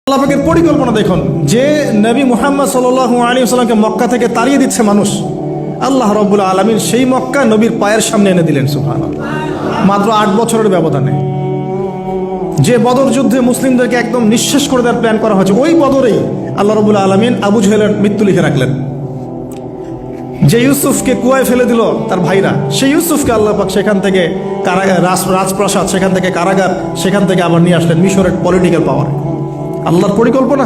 আল্লাহ পাকের পরিকল্পনা দেখুন, যে নবী মুহাম্মদ সাল্লাল্লাহু আলাইহি ওয়াসাল্লামকে মক্কা থেকে তাড়িয়ে দিচ্ছে মানুষ, আল্লাহ রাব্বুল আলামিন সেই মক্কা নবীর পায়ের সামনে এনে দিলেন। সুবহানাল্লাহ। মাত্র 8 বছরের ব্যবধানে যে বদর যুদ্ধে মুসলিমদেরকে একদম নিঃশেষ করে দেওয়ার প্ল্যান করা হয়েছে, ওই বদরেই আল্লাহ রাব্বুল আলামিন আবু জেহেলের মৃত্যু লিখে রাখলেন। যে ইউসুফকে কুয়ায় ফেলে দিল তার ভাইরা, সেই ইউসুফকে আল্লাহ পাক সেখান থেকে রাজপ্রাসাদ, সেখান থেকে কারাগার, সেখান থেকে আবার নিয়ে আসলেন মিশরের পলিটিক্যাল পাওয়ার। আল্লাহর পরিকল্পনা।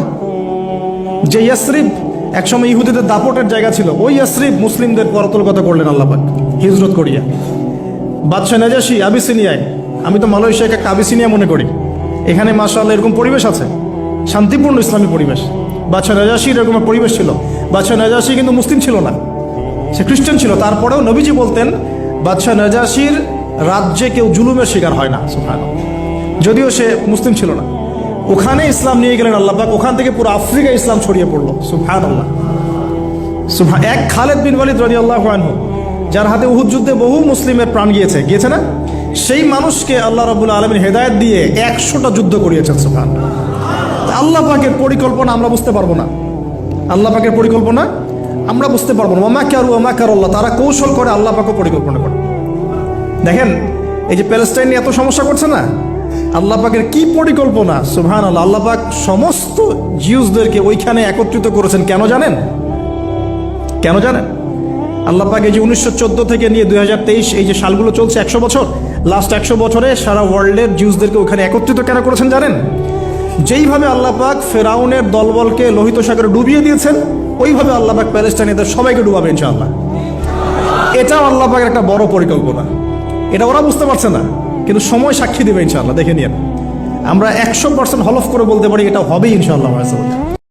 যে ইয়াসরিব একসময় ইহুদিদের দাপটের জায়গা ছিল, ওই ইয়াসরিব মুসলিমদের পরতলগত করলেন আল্লাহ পাক হিজরত করিয়া। বাদশাহ নাজাশী আবিসিনিয়ায়, আমি তো মালয়েশিয়াকে একটা আবিসিনিয়া মনে করি, এখানে মাশাআল্লাহ এরকম পরিবেশ আছে, শান্তিপূর্ণ ইসলামী পরিবেশ। বাদশাহ নাজাশীর এরকম পরিবেশ ছিল। বাদশাহ নাজাশী কিন্তু মুসলিম ছিল না, সে খ্রিস্টান ছিল। তারপরেও নবীজি বলতেন বাদশাহ নাজাশীর রাজ্যে কেউ জুলুমের শিকার হয় না। সুবহানাল্লাহ। যদিও সে মুসলিম ছিল না, ওখানে ইসলাম নিয়ে গেলেন আল্লাহ পাক, ওখান থেকে পুরো আফ্রিকা ইসলাম ছড়িয়ে পড়লো। সুবহানাল্লাহ। এক খালেদ বিন ওয়ালিদ রাদিয়াল্লাহু আনহু, যার হাতে উহুদ যুদ্ধে বহু মুসলিমের প্রাণ গিয়েছে না, সেই মানুষকে আল্লাহ রাব্বুল আলামিন হেদায়েত দিয়ে 100টা যুদ্ধ করিয়েছেন। সুবহানাল্লাহ। আল্লাহ পাকের পরিকল্পনা আমরা বুঝতে পারবো না, আল্লাহ পাকের পরিকল্পনা আমরা বুঝতে পারবো না। ওয়া মাকারুল্লাহ, তারা কৌশল করে, আল্লাহ পাকও পরিকল্পনা করে। দেখেন এই যে প্যালেস্টাইন নিয়ে এত সমস্যা করছে না, আল্লাহ পাকের কি পরিকল্পনা। সুবহানাল্লাহ। আল্লাহ পাক সমস্ত জিউসদেরকে ওইখানে একত্রিত করেছেন। কেন জানেন? আল্লাহ পাক এই যে 1914 থেকে নিয়ে 2023 এই যে সালগুলো চলছে, 100 বছর, লাস্ট 100 বছরে সারা ওয়ার্ল্ডের জিউসদেরকে ওখানে একত্রিত কেন করেছেন জানেন? যেইভাবে আল্লাহ পাক ফেরাউনের দলবলকে লোহিত সাগরে ডুবিয়ে দিয়েছেন, ওইভাবে আল্লাহ পাক প্যালেস্টাইনিদের সবাইকে ডুবাবে ইনশাআল্লাহ। এটাও আল্লাহ পাকের একটা বড় পরিকল্পনা। এটা ওরা বুঝতে পারছে না, কিন্তু সময় সাক্ষী দেবে ইনশাআল্লাহ। দেখে নিন, আমরা 100% হলফ করে বলতে পারি এটা হবে ইনশাআল্লাহ।